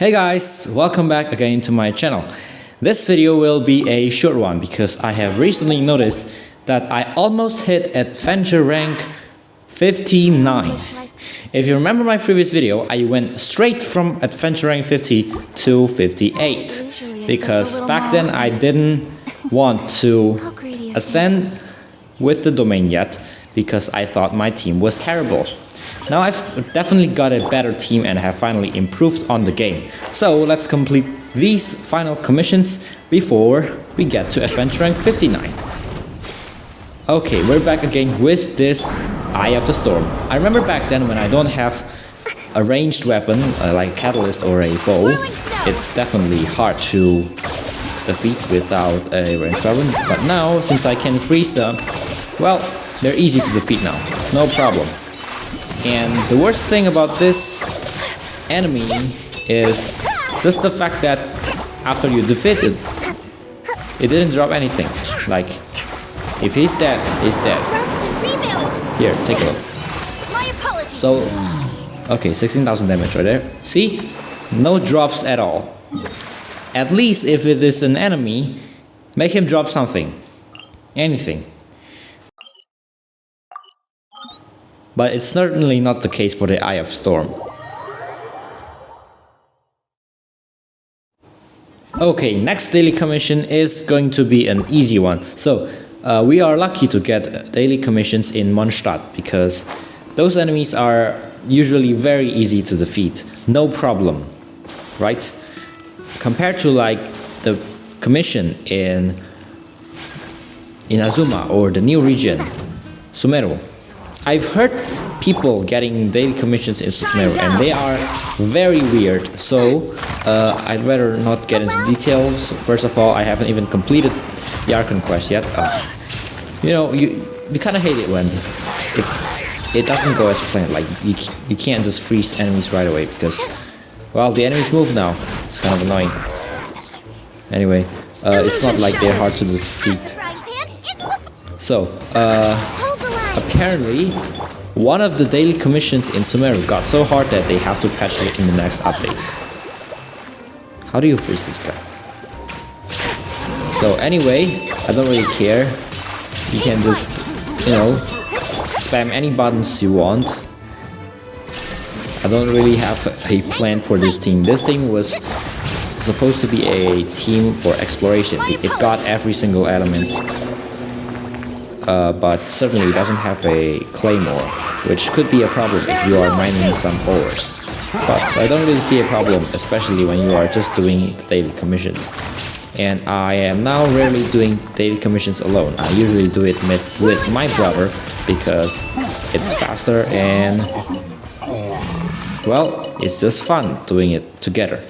Hey guys, welcome back again to my channel. This video will be a short one because I have recently noticed that I almost hit adventure rank 59. If you remember my previous video, I went straight from adventure rank 50 to 58 because back then I didn't want to ascend with the domain yet because I thought my team was terrible. Now I've definitely got a better team and have finally improved on the game. So let's complete these final commissions before we get to adventure rank 59. Okay, we're back again with this Eye of the Storm. I remember back then when I don't have a ranged weapon like a catalyst or a bow, it's definitely hard to defeat without a ranged weapon. But now, since I can freeze them, well, they're easy to defeat now, no problem. And the worst thing about this enemy is just the fact that after you defeat it, it didn't drop anything. Like, if he's dead, he's dead. Here, take a look. So, okay, 16,000 damage right there. See? No drops at all. At least if it is an enemy, make him drop something. Anything. But it's certainly not the case for the Eye of Storm. Okay, next daily commission is going to be an easy one. So, we are lucky to get daily commissions in Mondstadt because those enemies are usually very easy to defeat. No problem, right? Compared to like the commission in Azuma or the new region, Sumeru. I've heard people getting daily commissions in Sumeru and they are very weird, so I'd rather not get into details. First of all, I haven't even completed the Archon quest yet. You know, you kind of hate it when it doesn't go as planned. Like, you can't just freeze enemies right away because, well, the enemies move now. It's kind of annoying. Anyway, it's not like they're hard to defeat. So, apparently, one of the daily commissions in Sumeru got so hard that they have to patch it in the next update. How do you freeze this guy? So anyway, I don't really care. You can just, you know, spam any buttons you want. I don't really have a plan for this team. This team was supposed to be a team for exploration. It got every single element. But certainly it doesn't have a claymore, which could be a problem if you are mining some ores. But I don't really see a problem, especially when you are just doing the daily commissions. And I am now rarely doing daily commissions alone. I usually do it with my brother because it's faster and, well, it's just fun doing it together.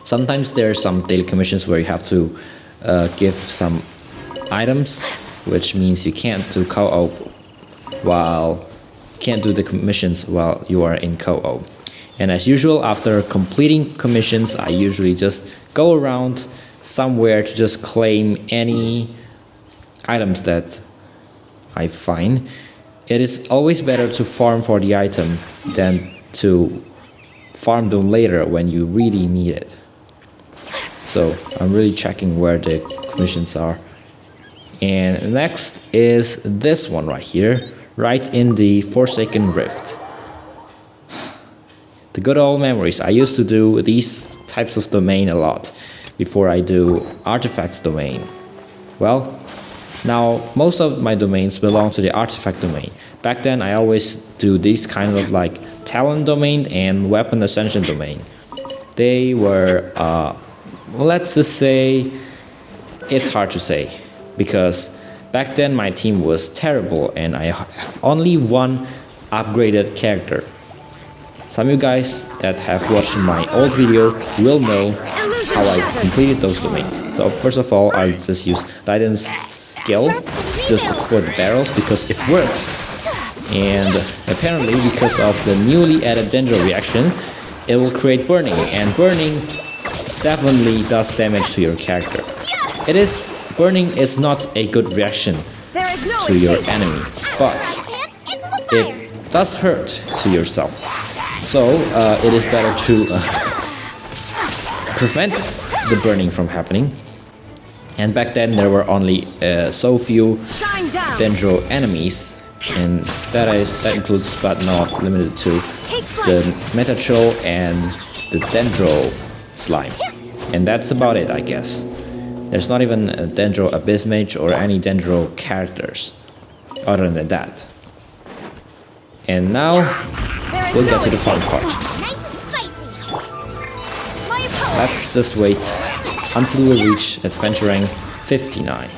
Sometimes there are some daily commissions where you have to give some items, which means you can't do co-op the commissions while you are in co-op. And as usual, after completing commissions, I usually just go around somewhere to just claim any items that I find. It is always better to farm for the item than to farm them later when you really need it. So I'm really checking where the commissions are. And next is this one right here, right in the Forsaken Rift. The good old memories. I used to do these types of domain a lot before I do artifacts domain. Well, now most of my domains belong to the artifact domain. Back then I always do these kind of like talent domain and weapon ascension domain. They were, let's just say, it's hard to say. Because back then my team was terrible and I have only one upgraded character. Some of you guys that have watched my old video will know how I completed those domains. So first of all, I just use Raiden's skill, just explore the barrels because it works. And apparently because of the newly added Dendro reaction, it will create burning, and burning definitely does damage to your character. Burning is not a good reaction to your enemy, but it does hurt to yourself. So it is better to prevent the burning from happening. And back then there were only so few Dendro enemies, and that includes but not limited to the Metatroll and the Dendro slime. And that's about it, I guess. There's not even a Dendro Abyss Mage or any Dendro characters other than that. And now we'll get to the fun part. Let's just wait until we reach Adventure Rank 59.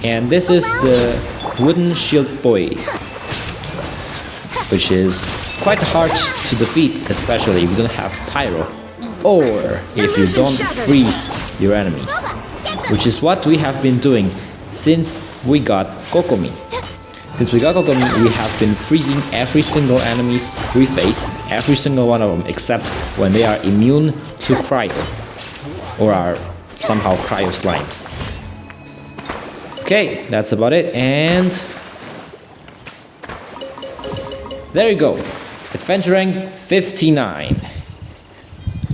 And this is the Wooden Shield Boy, which is quite hard to defeat, especially if you don't have Pyro, or if you don't freeze your enemies, which is what we have been doing since we got Kokomi. Since we got Kokomi, we have been freezing every single enemies we face, every single one of them, except when they are immune to Cryo, or are somehow Cryo slimes. Okay, that's about it, and there you go, Adventure Rank 59.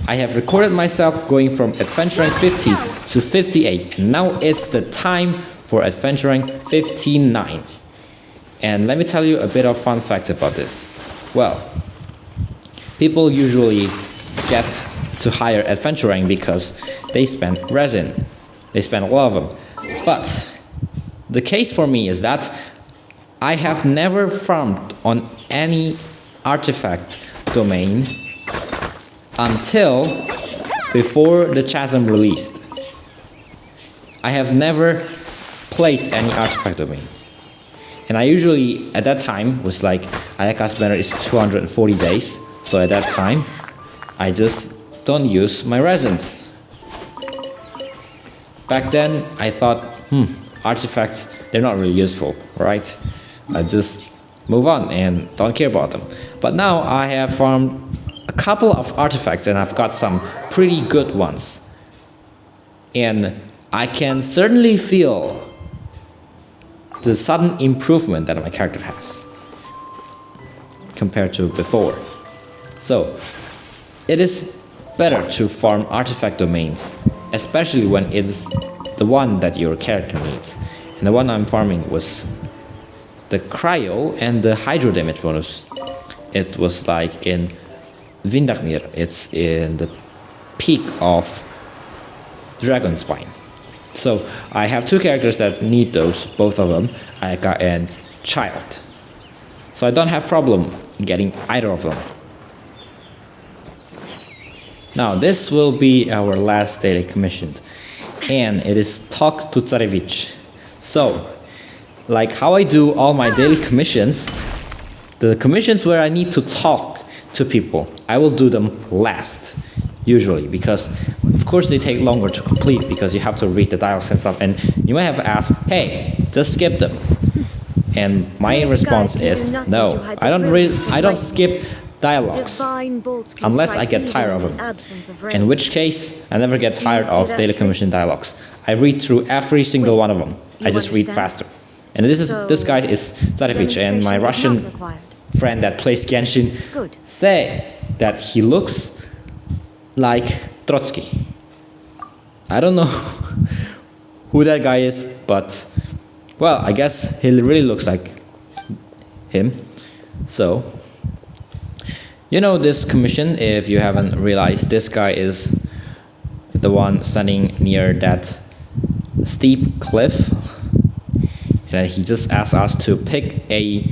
I have recorded myself going from Adventure Rank 50 to 58, and now is the time for Adventure Rank 59. And let me tell you a bit of fun fact about this. Well, people usually get to higher Adventure Rank because they spend resin. They spend a lot of them. But the case for me is that I have never farmed on any artifact domain until before the Chasm released. I have never played any artifact domain. And I usually, at that time, was like, Ayaka's banner is 240 days, so at that time, I just don't use my resins. Back then, I thought, artifacts, they're not really useful, right? I just move on and don't care about them. But now I have farmed a couple of artifacts and I've got some pretty good ones. And I can certainly feel the sudden improvement that my character has compared to before. So it is better to farm artifact domains, especially when it is the one that your character needs. And the one I'm farming was the Cryo and the Hydro damage bonus. It was like in Vindaknir, it's in the peak of Dragon Spine. So I have two characters that need those, both of them, Ayaka and Child. So I don't have problem getting either of them. Now this will be our last daily commission, and it is Talk to Tsarevich. So, like how I do all my daily commissions, the commissions where I need to talk to people, I will do them last, usually, because of course they take longer to complete because you have to read the dialogues and stuff, and you might have asked, hey, just skip them. And my response is, no, I don't skip dialogues unless I get tired of them. In which case, I never get tired of daily commission dialogues. I read through every single one of them. I just read faster. And this guy is Tsarevich, and my Russian friend that plays Genshin say that he looks like Trotsky. I don't know who that guy is, but well, I guess he really looks like him. So, you know this commission, if you haven't realized, this guy is the one standing near that steep cliff, and he just asked us to pick a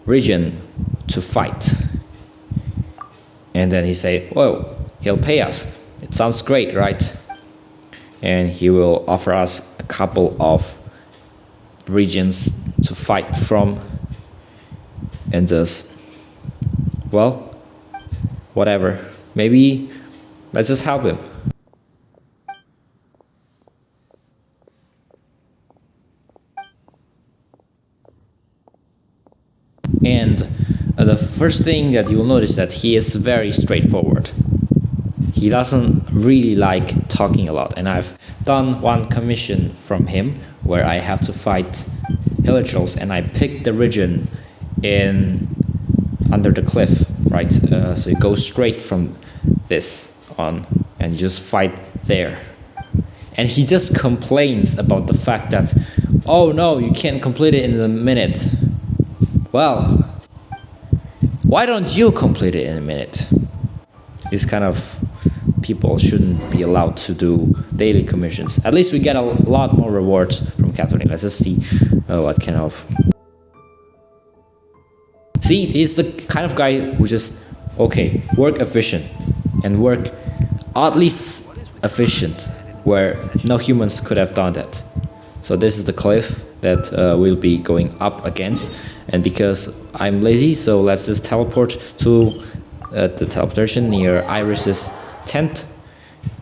region to fight. And then he say, whoa, he'll pay us. It sounds great, right? And he will offer us a couple of regions to fight from, and just, well, whatever. Maybe let's just help him. And the first thing that you will notice that he is very straightforward. He doesn't really like talking a lot, and I've done one commission from him where I have to fight Hilichurls, and I picked the region in under the cliff, right? So you go straight from this on and you just fight there. And he just complains about the fact that, oh no, you can't complete it in a minute. Well, why don't you complete it in a minute? These kind of people shouldn't be allowed to do daily commissions. At least we get a lot more rewards from Catherine. Let's just see what kind of... See, he's the kind of guy who just, okay, work efficient and work oddly efficient, where no humans could have done that. So this is the cliff that we'll be going up against, and because I'm lazy, so let's just teleport to the teleportation near Iris's tent,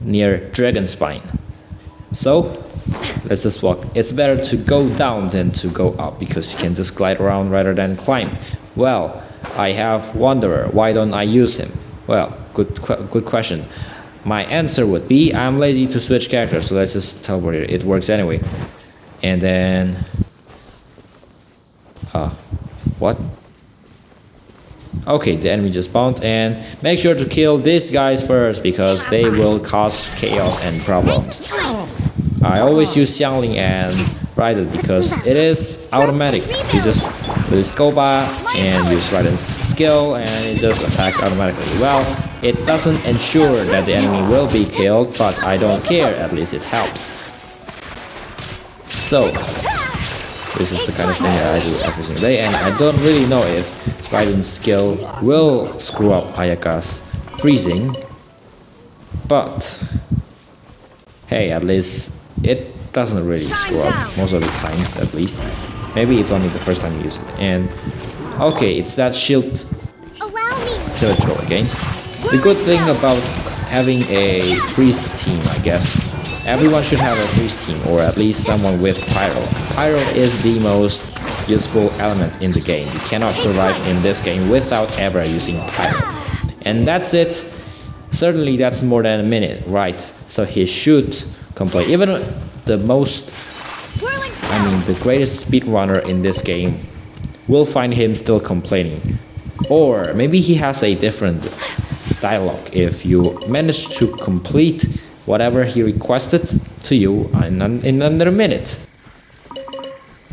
near Dragonspine. So let's just walk. It's better to go down than to go up, because you can just glide around rather than climb. Well, I have Wanderer, why don't I use him? Well, good question. My answer would be, I'm lazy to switch characters, so let's just teleport it. It works anyway. And then... what? Okay, the enemy just spawned, and make sure to kill these guys first, because they will cause chaos and problems. I always use Xiangling and Raiden because it is automatic. You just release Goba and use Raiden's skill, and it just attacks automatically. Well, it doesn't ensure that the enemy will be killed, but I don't care, at least it helps. So, this is the kind of thing that I do every single day, and I don't really know if Raiden's skill will screw up Ayaka's freezing, but hey, at least it doesn't really screw up most of the times, at least. Maybe it's only the first time you use it. And okay, it's that shield killer troll again. The good thing about having a freeze team, I guess, everyone should have a freeze team, or at least someone with Pyro. Pyro is the most useful element in the game. You cannot survive in this game without ever using Pyro. And that's it. Certainly that's more than a minute, right? So he should complete. Even the the greatest speedrunner in this game will find him still complaining. Or maybe he has a different dialogue if you manage to complete whatever he requested to you in under a minute.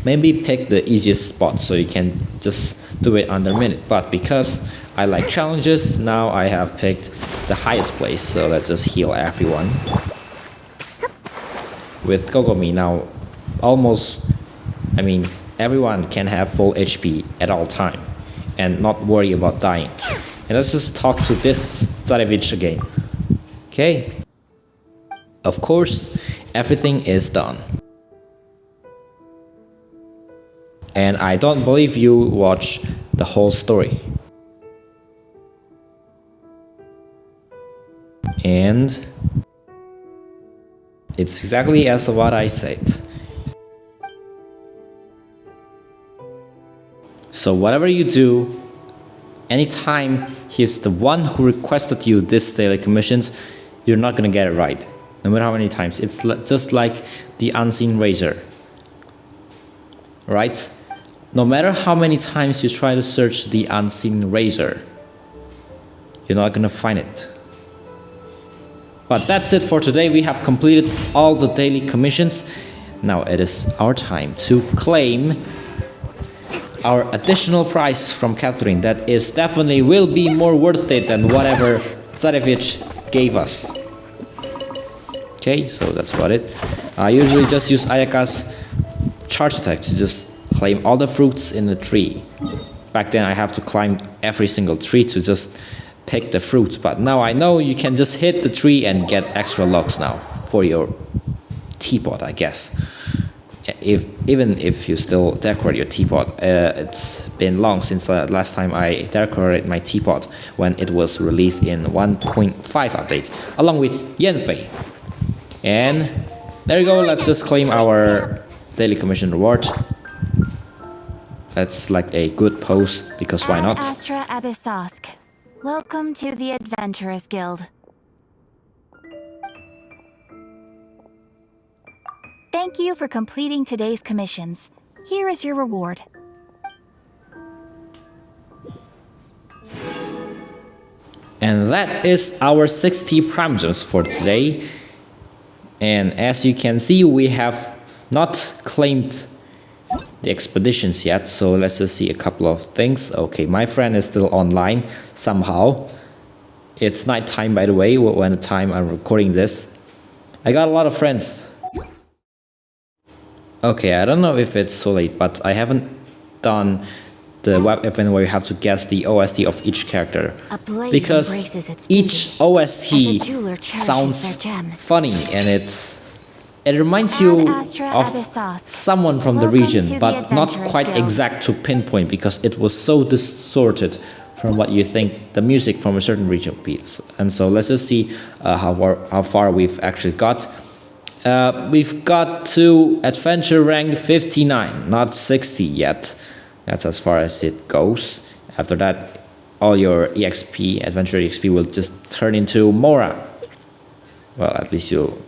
Maybe pick the easiest spot so you can just do it under a minute. But because I like challenges, now I have picked the highest place, so let's just heal everyone. With Kokomi now, everyone can have full HP at all time and not worry about dying. And let's just talk to this Tsarevich again. Okay. Of course, everything is done. And I don't believe you watch the whole story. And it's exactly as what I said. So whatever you do, anytime he's the one who requested you this daily commissions, you're not gonna get it right. No matter how many times. It's just like the Unseen Razor. Right? No matter how many times you try to search the Unseen Razor, you're not gonna find it. But that's it for today. We have completed all the daily commissions. Now it is our time to claim our additional prize from Catherine. That is definitely will be more worth it than whatever Tsarevich gave us. Okay, so that's about it. I usually just use Ayaka's charge attack to just claim all the fruits in the tree. Back then I have to climb every single tree to just pick the fruits, but now I know you can just hit the tree and get extra logs now for your teapot, I guess. Even if you still decorate your teapot, it's been long since last time I decorated my teapot when it was released in 1.5 update, along with Yanfei. And there you go, let's just claim our daily commission reward. That's like a good pose, because why not? Astra Abyssosque. Welcome to the Adventurers Guild. Thank you for completing today's commissions. Here is your reward. And that is our 60 prime gems for today. And as you can see, we have not claimed the expeditions yet, so let's just see a couple of things. Okay, my friend is still online somehow. It's night time, by the way, when the time I'm recording this. I got a lot of friends. Okay, I don't know if it's too late, but I haven't done the web event where you have to guess the OST of each character, because each OST sounds funny and it reminds you of someone from the region, but not quite exact to pinpoint because it was so distorted from what you think the music from a certain region would be. And so let's just see how far we've actually got. We've got to adventure rank 59, not 60 yet. That's as far as it goes. After that, all your EXP, adventure EXP, will just turn into Mora. Well, at least you'll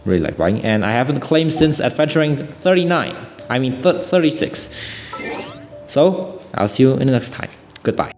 really like buying. And I haven't claimed since adventuring 39. I mean 36. So, I'll see you in the next time. Goodbye.